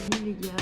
Bienvenue les gars.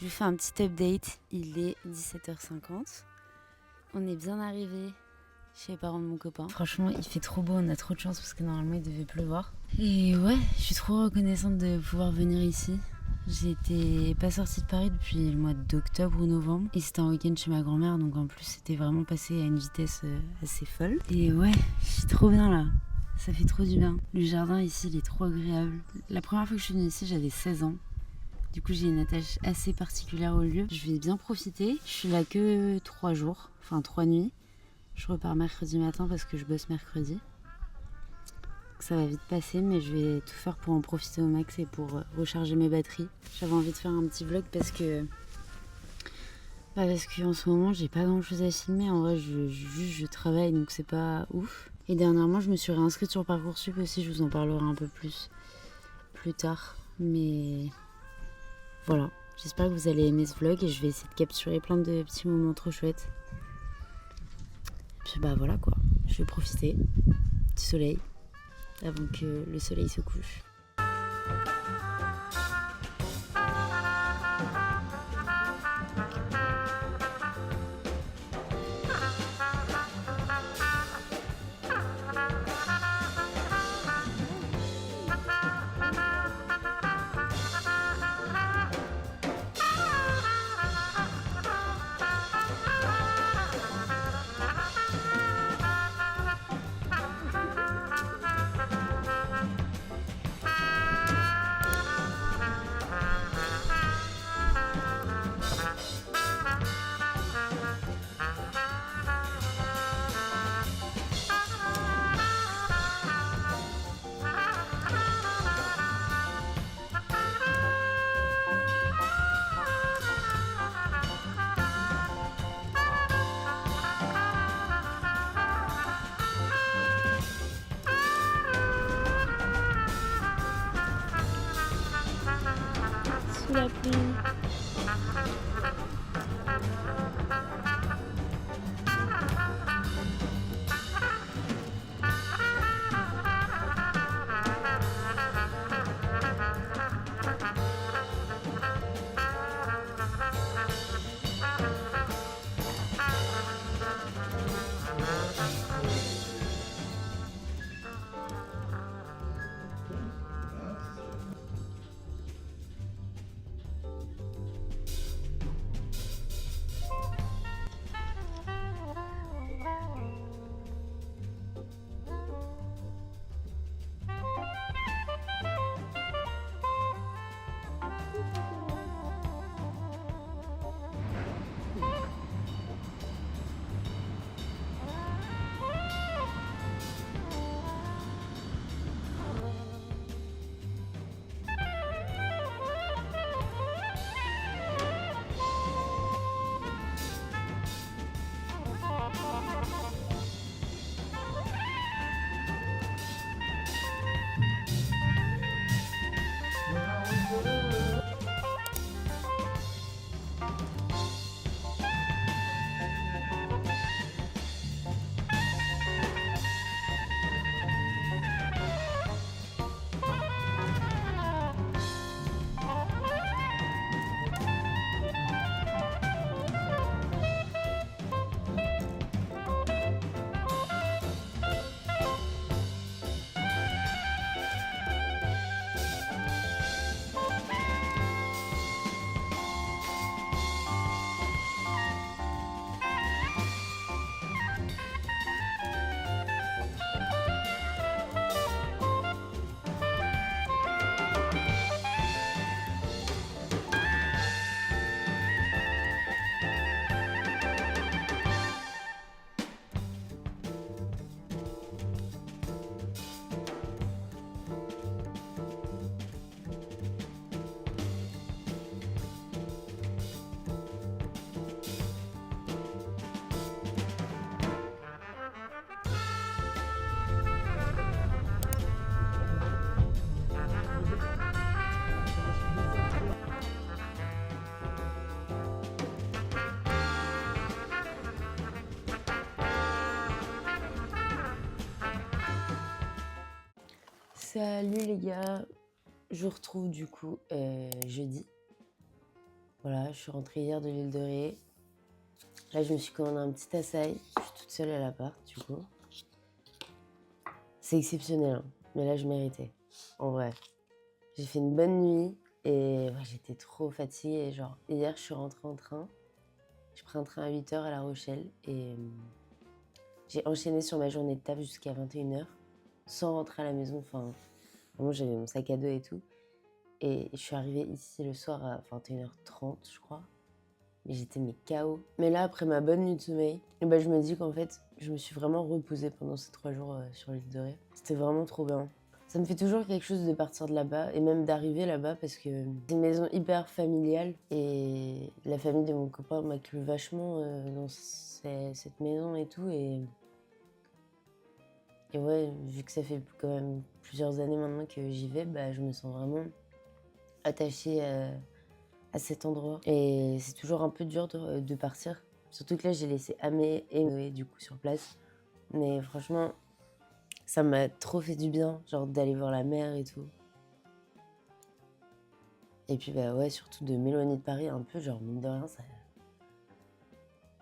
Je vous fais un petit update, il est 17h50. On est bien arrivé chez les parents de mon copain. Franchement, il fait trop beau, on a trop de chance parce que normalement il devait pleuvoir. Et ouais, je suis trop reconnaissante de pouvoir venir ici. J'étais pas sortie de Paris depuis le mois d'octobre ou novembre. Et c'était un week-end chez ma grand-mère, donc en plus c'était vraiment passé à une vitesse assez folle. Et ouais, je suis trop bien là. Ça fait trop du bien. Le jardin ici, il est trop agréable. La première fois que je suis venue ici, j'avais 16 ans. Du coup, j'ai une attache assez particulière au lieu. Je vais bien profiter. Je suis là que 3 jours, enfin 3 nuits. Je repars mercredi matin parce que je bosse mercredi. Donc ça va vite passer, mais je vais tout faire pour en profiter au max et pour recharger mes batteries. J'avais envie de faire un petit vlog parce que en ce moment, j'ai pas grand chose à filmer. En vrai, je travaille, donc c'est pas ouf. Et dernièrement, je me suis réinscrite sur Parcoursup aussi. Je vous en parlerai un peu plus tard. Mais voilà, j'espère que vous allez aimer ce vlog et je vais essayer de capturer plein de petits moments trop chouettes. Puis bah voilà quoi, je vais profiter du soleil avant que le soleil se couche. Sous la pluie. Salut les gars, je vous retrouve du coup jeudi. Voilà, je suis rentrée hier de l'île de Ré. Là, je me suis commandé un petit açaï. Je suis toute seule à l'appart, du coup. C'est exceptionnel, hein. Mais là, je méritais. En vrai, j'ai fait une bonne nuit et ouais, j'étais trop fatiguée. Genre, hier, je suis rentrée en train. J'ai pris un train à 8h à La Rochelle et j'ai enchaîné sur ma journée de taf jusqu'à 21h sans rentrer à la maison. Enfin, vraiment, j'avais mon sac à dos et tout. Et je suis arrivée ici le soir à 21h30, je crois. Mais j'étais KO. Mais là, après ma bonne nuit de sommeil, je me dis qu'en fait, je me suis vraiment reposée pendant ces 3 jours sur l'île de Ré. C'était vraiment trop bien. Ça me fait toujours quelque chose de partir de là-bas et même d'arriver là-bas parce que c'est une maison hyper familiale et la famille de mon copain m'inclut vachement dans cette maison et tout. Et ouais, vu que ça fait quand même plusieurs années maintenant que j'y vais, je me sens vraiment attachée à cet endroit. Et c'est toujours un peu dur de partir. Surtout que là, j'ai laissé Amé et Noé du coup sur place. Mais franchement, ça m'a trop fait du bien, genre d'aller voir la mer et tout. Et puis ouais, surtout de m'éloigner de Paris un peu, genre mine de rien,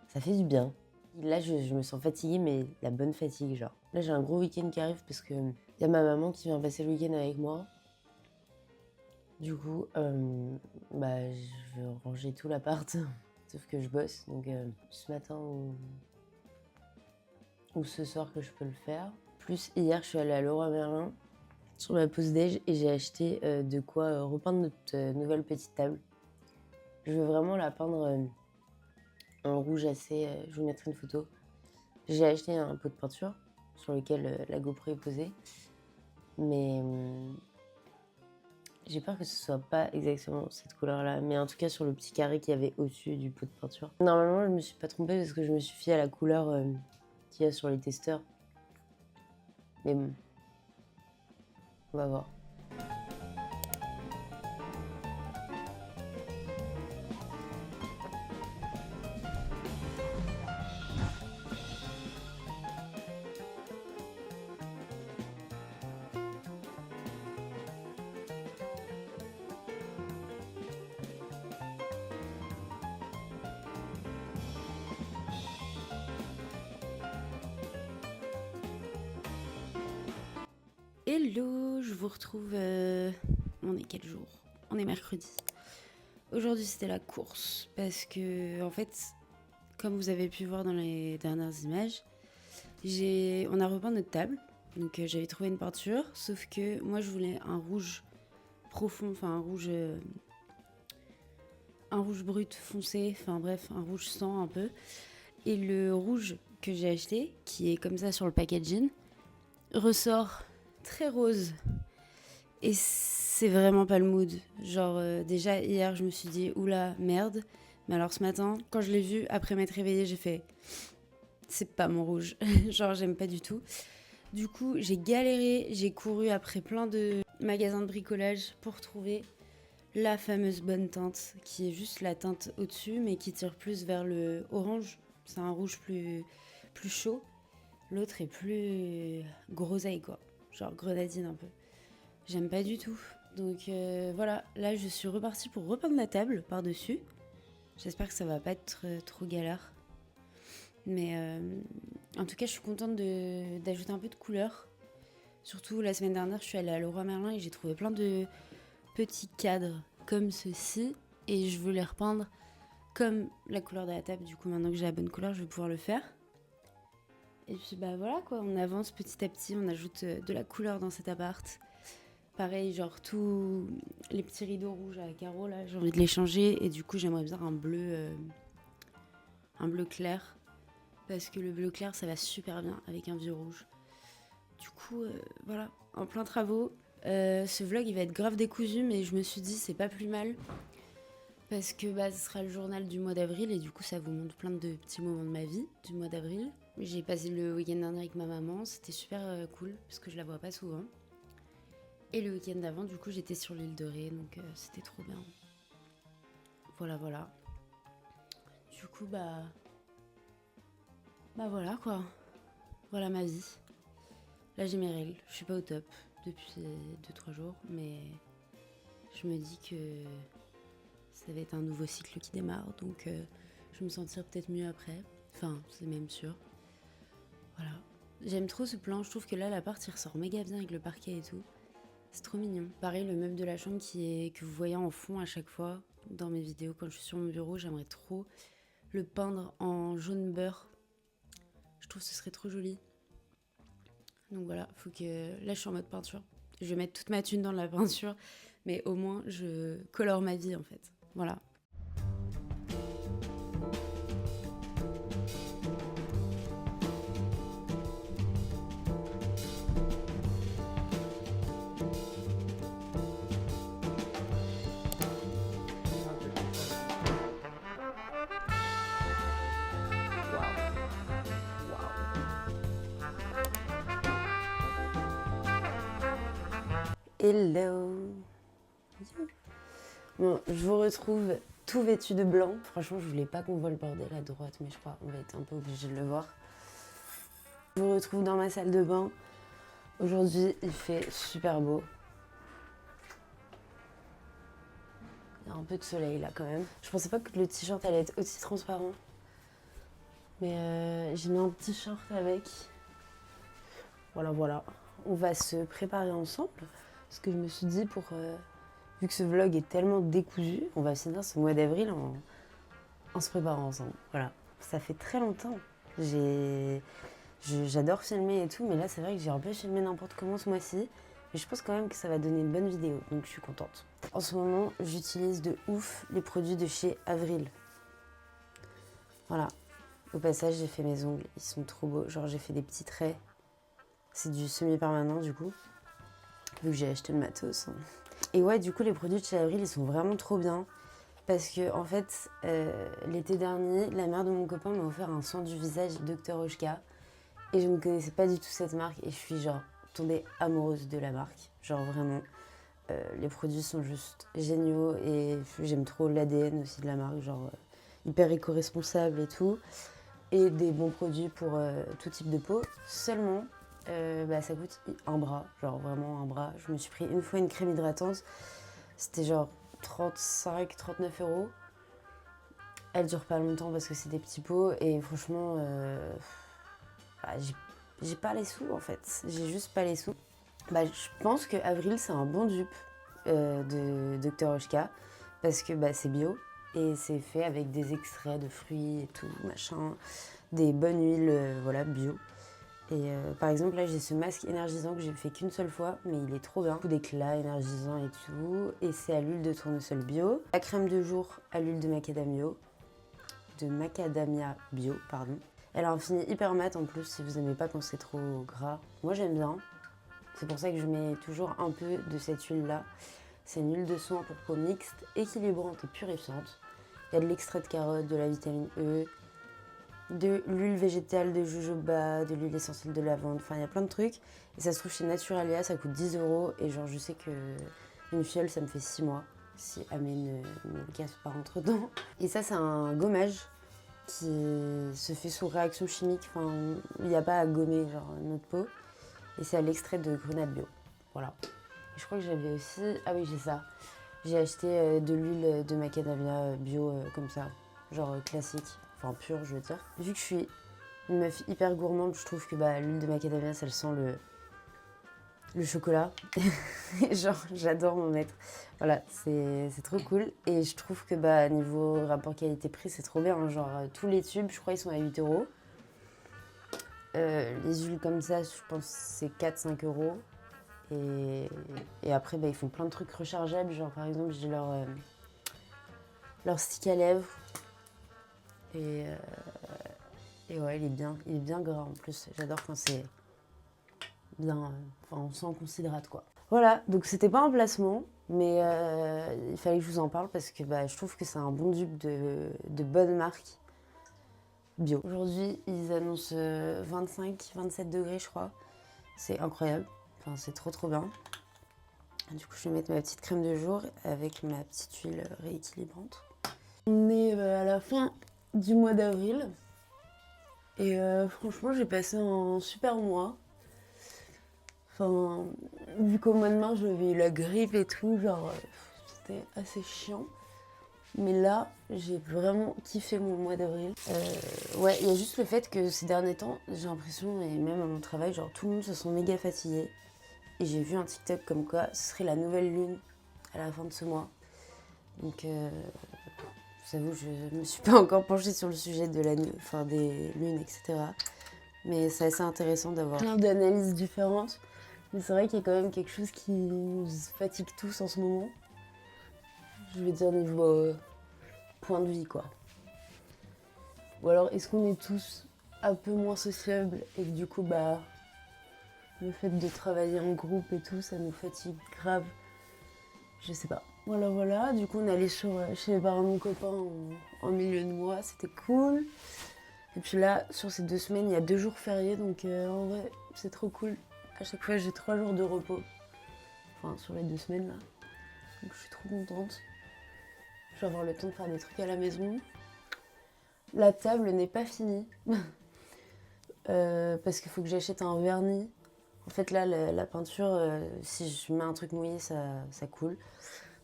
ça fait du bien. Là, je me sens fatiguée, mais la bonne fatigue, genre. Là, j'ai un gros week-end qui arrive parce que y a ma maman qui vient passer le week-end avec moi. Du coup, je vais ranger tout l'appart, sauf que je bosse, donc ce matin ou ce soir que je peux le faire. Plus hier, je suis allée à Leroy Merlin sur ma pause déj et j'ai acheté de quoi repeindre notre nouvelle petite table. Je veux vraiment la peindre en rouge assez, je vous mettrai une photo. J'ai acheté un pot de peinture sur lequel la GoPro est posée, mais j'ai peur que ce soit pas exactement cette couleur-là, mais en tout cas sur le petit carré qu'il y avait au-dessus du pot de peinture. Normalement, je me suis pas trompée parce que je me suis fiée à la couleur qu'il y a sur les testeurs. Mais bon, on va voir. Hello, je vous retrouve. On est quel jour? On est mercredi. Aujourd'hui, c'était la course parce que, en fait, comme vous avez pu voir dans les dernières images, on a repeint notre table. Donc, j'avais trouvé une peinture, sauf que moi, je voulais un rouge profond, enfin un rouge brut foncé, enfin bref, un rouge sang un peu. Et le rouge que j'ai acheté, qui est comme ça sur le packaging, ressort très rose. Et c'est vraiment pas le mood. Genre, déjà, hier, je me suis dit, oula, merde. Mais alors, ce matin, quand je l'ai vu, après m'être réveillée, j'ai fait, c'est pas mon rouge. Genre, j'aime pas du tout. Du coup, j'ai galéré. J'ai couru après plein de magasins de bricolage pour trouver la fameuse bonne teinte, qui est juste la teinte au-dessus, mais qui tire plus vers le orange. C'est un rouge plus chaud. L'autre est plus groseille, quoi. Genre grenadine un peu. J'aime pas du tout. Donc voilà, là je suis repartie pour repeindre la table par-dessus. J'espère que ça va pas être trop galère. Mais en tout cas, je suis contente d'ajouter un peu de couleur. Surtout la semaine dernière, je suis allée à Leroy Merlin et j'ai trouvé plein de petits cadres comme ceci. Et je veux les repeindre comme la couleur de la table. Du coup, maintenant que j'ai la bonne couleur, je vais pouvoir le faire. Et puis voilà quoi, on avance petit à petit, on ajoute de la couleur dans cet appart. Pareil, genre tous les petits rideaux rouges à carreaux là, j'ai envie de les changer et du coup j'aimerais bien un bleu clair parce que le bleu clair ça va super bien avec un vieux rouge. Du coup voilà, en plein travaux. Ce vlog il va être grave décousu mais je me suis dit c'est pas plus mal parce que ce sera le journal du mois d'avril et du coup ça vous montre plein de petits moments de ma vie du mois d'avril. J'ai passé le week-end dernier avec ma maman, c'était super cool parce que je la vois pas souvent. Et le week-end d'avant, du coup, j'étais sur l'île de Ré, donc c'était trop bien. Voilà. Du coup, voilà quoi. Voilà ma vie. Là, j'ai mes règles, je suis pas au top depuis 2-3 jours, mais je me dis que ça va être un nouveau cycle qui démarre, donc je me sentirai peut-être mieux après. Enfin, c'est même sûr. Voilà. J'aime trop ce plan, je trouve que là l'appart il ressort méga bien avec le parquet et tout. C'est trop mignon. Pareil, le meuble de la chambre que vous voyez en fond à chaque fois dans mes vidéos quand je suis sur mon bureau, j'aimerais trop le peindre en jaune beurre. Je trouve que ce serait trop joli. Donc voilà, faut que... Là je suis en mode peinture. Je vais mettre toute ma thune dans la peinture, mais au moins je colore ma vie en fait. Voilà. Hello. Bon, je vous retrouve tout vêtu de blanc. Franchement, je voulais pas qu'on voit le bordel à droite, mais je crois qu'on va être un peu obligé de le voir. Je vous retrouve dans ma salle de bain. Aujourd'hui, il fait super beau. Il y a un peu de soleil là quand même. Je pensais pas que le t-shirt allait être aussi transparent. Mais j'ai mis un t-shirt avec. Voilà. On va se préparer ensemble. Parce que je me suis dit, vu que ce vlog est tellement décousu, on va finir ce mois d'avril en se préparant ensemble. Voilà. Ça fait très longtemps. J'adore filmer et tout, mais là c'est vrai que j'ai un peu filmé n'importe comment ce mois-ci. Mais je pense quand même que ça va donner une bonne vidéo, donc je suis contente. En ce moment, j'utilise de ouf les produits de chez Avril. Voilà. Au passage, j'ai fait mes ongles, ils sont trop beaux. Genre j'ai fait des petits traits. C'est du semi-permanent du coup. Vu que j'ai acheté le matos. Et ouais, du coup, les produits de chez Avril, ils sont vraiment trop bien. Parce que, en fait, l'été dernier, la mère de mon copain m'a offert un soin du visage Dr. Oshka. Et je ne connaissais pas du tout cette marque. Et je suis, genre, tombée amoureuse de la marque. Genre, vraiment, les produits sont juste géniaux. Et j'aime trop l'ADN aussi de la marque. Genre, hyper éco-responsable et tout. Et des bons produits pour tout type de peau. Seulement... ça coûte un bras, genre vraiment un bras. Je me suis pris une fois une crème hydratante, c'était genre 35-39 €. Elle dure pas longtemps parce que c'est des petits pots et franchement, j'ai pas les sous en fait. J'ai juste pas les sous. Je pense que Avril c'est un bon dupe de Dr. Oshka parce que c'est bio et c'est fait avec des extraits de fruits et tout, machin, des bonnes huiles, voilà, bio. Et par exemple, là, j'ai ce masque énergisant que j'ai fait qu'une seule fois, mais il est trop bien. Beaucoup d'éclat énergisant et tout. Et c'est à l'huile de tournesol bio. La crème de jour à l'huile de macadamia bio, pardon. Elle a un fini hyper mat en plus, si vous n'aimez pas quand c'est trop gras. Moi, j'aime bien. C'est pour ça que je mets toujours un peu de cette huile-là. C'est une huile de soin pour peau mixte, équilibrante et purifiante. Il y a de l'extrait de carotte, de la vitamine E, de l'huile végétale de jojoba, de l'huile essentielle de lavande, enfin il y a plein de trucs. Et ça se trouve chez Naturalia, ça coûte 10 € et genre je sais que une fiole ça me fait 6 mois si Amé ne le casse pas entre temps. Et ça c'est un gommage qui se fait sous réaction chimique, enfin il n'y a pas à gommer genre notre peau. Et c'est à l'extrait de grenade bio, voilà. Et je crois que j'avais aussi, ah oui j'ai ça, j'ai acheté de l'huile de macadamia bio comme ça, genre classique. Enfin pure je veux dire. Vu que je suis une meuf hyper gourmande, je trouve que l'huile de macadamia ça sent le chocolat. Genre j'adore m'en mettre. Voilà, c'est trop cool. Et je trouve que niveau rapport qualité-prix c'est trop bien. Hein. Genre tous les tubes je crois ils sont à 8 €. Les huiles comme ça je pense c'est 4-5 €. Et après ils font plein de trucs rechargeables. Genre par exemple j'ai leur stick à lèvres. Et ouais, il est bien gras en plus. J'adore quand c'est bien. On sent qu'on s'hydrate quoi. Voilà, donc c'était pas un placement, mais il fallait que je vous en parle parce que je trouve que c'est un bon dupe de bonne marque bio. Aujourd'hui, ils annoncent 25-27 degrés, je crois. C'est incroyable. Enfin, c'est trop bien. Du coup, je vais mettre ma petite crème de jour avec ma petite huile rééquilibrante. On est à la fin du mois d'avril et franchement j'ai passé un super mois. Enfin, vu qu'au mois de mars, j'avais eu la grippe et tout, genre, c'était assez chiant. Mais là, j'ai vraiment kiffé mon mois d'avril. Ouais, il y a juste le fait que ces derniers temps, j'ai l'impression, et même à mon travail, genre tout le monde se sent méga fatigué. Et j'ai vu un TikTok comme quoi ce serait la nouvelle lune à la fin de ce mois. Donc, je vous avoue, je me suis pas encore penchée sur le sujet de des lunes, etc. Mais c'est assez intéressant d'avoir plein d'analyses différentes. Mais c'est vrai qu'il y a quand même quelque chose qui nous fatigue tous en ce moment. Je veux dire niveau point de vie, quoi. Ou alors, est-ce qu'on est tous un peu moins sociables et que du coup, bah, le fait de travailler en groupe et tout, ça nous fatigue grave. Je sais pas. Voilà. Du coup, on est allé chez les parents de mon copain en milieu de mois. C'était cool. Et puis là, sur ces 2 semaines, il y a 2 jours fériés. Donc, en vrai, c'est trop cool. À chaque fois, j'ai 3 jours de repos. Enfin, sur les 2 semaines, là. Donc, je suis trop contente. Je vais avoir le temps de faire des trucs à la maison. La table n'est pas finie. Parce qu'il faut que j'achète un vernis. En fait, là, la peinture, si je mets un truc mouillé, ça coule.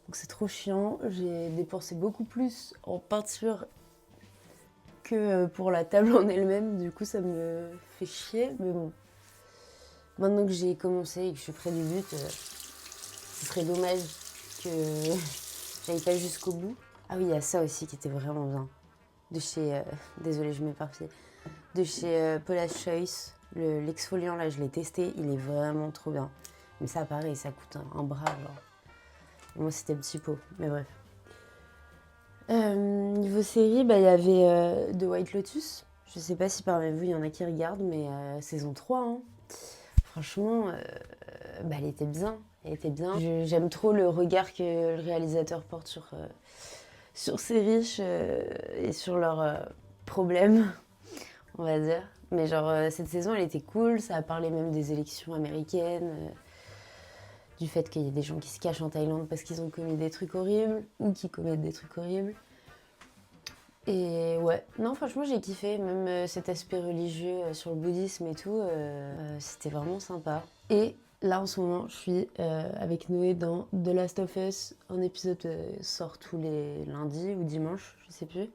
Donc c'est trop chiant. J'ai dépensé beaucoup plus en peinture que pour la table en elle-même. Du coup, ça me fait chier. Mais bon, maintenant que j'ai commencé et que je suis près du but, ce serait dommage que j'aille pas jusqu'au bout. Ah oui, il y a ça aussi qui était vraiment bien. De chez... désolée, je m'éparpille. De chez Paula's Choice. L'exfoliant, là, je l'ai testé. Il est vraiment trop bien. Mais ça, pareil, ça coûte un bras, genre. Moi, c'était petit pot, mais bref. Niveau série, bah, y avait The White Lotus. Je sais pas si parmi vous, il y en a qui regardent, mais saison 3, hein. Franchement, bah, elle était bien. J'aime trop le regard que le réalisateur porte sur ces riches et sur leurs problèmes, on va dire. Mais genre, cette saison, elle était cool. Ça a parlé même des élections américaines, du fait qu'il y ait des gens qui se cachent en Thaïlande parce qu'ils ont commis des trucs horribles ou qui commettent des trucs horribles. Et ouais, non, franchement, j'ai kiffé. Même cet aspect religieux sur le bouddhisme et tout, c'était vraiment sympa. Et là, en ce moment, je suis avec Noé dans The Last of Us. Un épisode sort tous les lundis ou dimanches, je sais plus.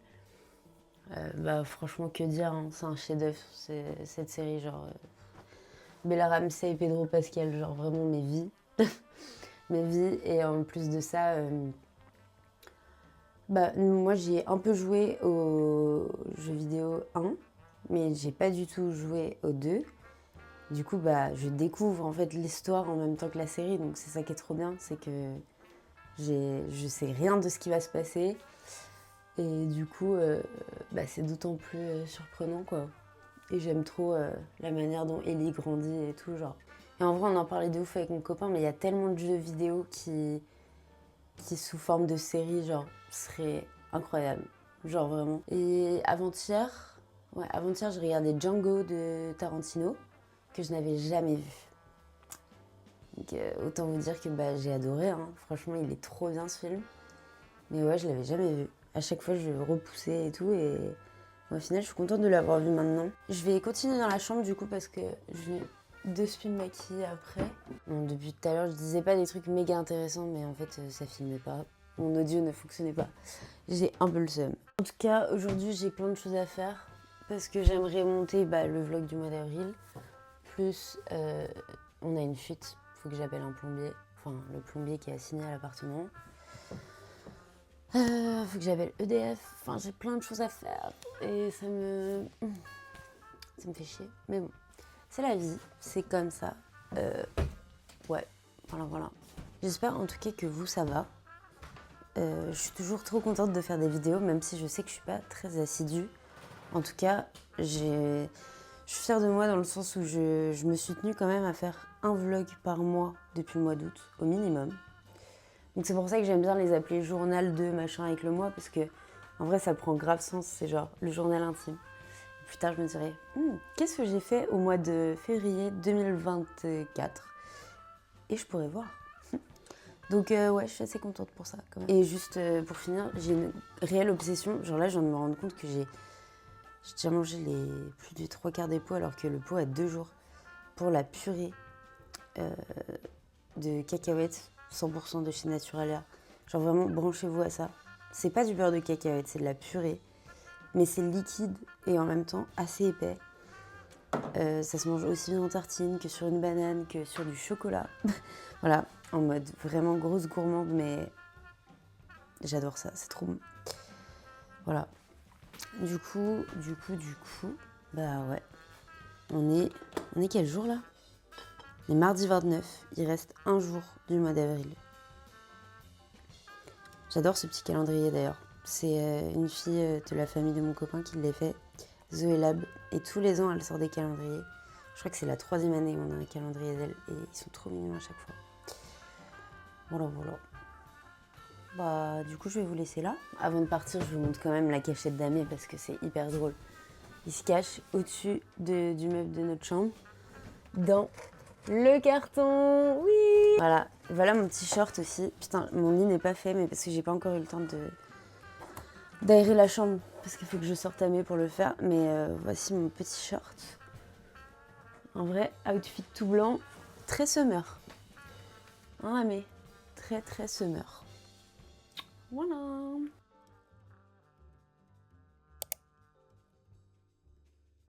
Bah, franchement, que dire, hein, c'est un chef-d'œuvre, cette série. Genre, Bella Ramsey et Pedro Pascal, genre vraiment mes vies. Mes vies. Et en plus de ça, bah, moi, j'ai un peu joué au jeu vidéo 1, mais j'ai pas du tout joué au 2. Du coup, bah, je découvre en fait l'histoire en même temps que la série, donc c'est ça qui est trop bien, c'est que je sais rien de ce qui va se passer. Et du coup, bah, c'est d'autant plus surprenant, quoi. Et j'aime trop la manière dont Ellie grandit et tout, genre. Et en vrai, on en parlait de ouf avec mon copain, mais il y a tellement de jeux vidéo qui sous forme de série, genre, serait incroyable. Genre vraiment. Et avant-hier, j'ai regardé Django de Tarantino, que je n'avais jamais vu. Donc autant vous dire que bah, j'ai adoré, hein. Franchement, il est trop bien ce film. Mais ouais, je l'avais jamais vu. À chaque fois, je repoussais et tout, et au final, je suis contente de l'avoir vu maintenant. Je vais continuer dans la chambre du coup, parce que je vais de se maquiller après. Bon, depuis tout à l'heure, je disais pas des trucs méga intéressants, mais en fait, ça filmait pas. Mon audio ne fonctionnait pas. J'ai un peu le seum. En tout cas, aujourd'hui, j'ai plein de choses à faire parce que j'aimerais monter le vlog du mois d'avril. Plus, on a une fuite. Faut que j'appelle un plombier. Enfin, le plombier qui est assigné à l'appartement. Faut que j'appelle EDF. Enfin, j'ai plein de choses à faire. Et ça me fait chier. Mais bon, c'est la vie. C'est comme ça. Ouais, voilà. J'espère en tout cas que vous, ça va. Je suis toujours trop contente de faire des vidéos, même si je sais que je suis pas très assidue. En tout cas, je suis fière de moi dans le sens où je me suis tenue quand même à faire un vlog par mois depuis le mois d'août, au minimum. Donc c'est pour ça que j'aime bien les appeler journal de machin avec le mois, parce que en vrai ça prend grave sens, c'est genre le journal intime. Plus tard je me dirais, qu'est-ce que j'ai fait au mois de février 2024 ? Et je pourrais voir. Donc ouais, je suis assez contente pour ça quand même. Et juste pour finir, j'ai une réelle obsession. Genre là, je viens de me rendre compte que j'ai déjà mangé plus de 3/4 des pots alors que le pot a 2 jours. Pour la purée de cacahuètes, 100% de chez Naturalia. Genre vraiment, branchez-vous à ça. C'est pas du beurre de cacahuètes, c'est de la purée. Mais c'est liquide et en même temps assez épais. Ça se mange aussi bien en tartine que sur une banane, que sur du chocolat. Voilà, en mode vraiment grosse gourmande, mais j'adore ça, c'est trop bon. Voilà. Du coup, bah ouais. On est quel jour là? On est mardi 29, il reste un jour du mois d'avril. J'adore ce petit calendrier d'ailleurs. C'est une fille de la famille de mon copain qui l'a fait, Zoé Lab. Et tous les ans, elle sort des calendriers. Je crois que c'est la 3e année où on a un calendrier d'elle. Et ils sont trop mignons à chaque fois. Voilà. Bah, du coup, je vais vous laisser là. Avant de partir, je vous montre quand même la cachette d'Amé parce que c'est hyper drôle. Il se cache au-dessus du meuble de notre chambre. Dans le carton, oui. Voilà mon petit short aussi. Putain, mon lit n'est pas fait, mais parce que j'ai pas encore eu le temps d'aérer la chambre. Parce qu'il faut que je sorte Amé pour le faire. Mais voici mon petit short. En vrai, outfit tout blanc, très summer. Hein, Amé? Très, très summer. Voilà.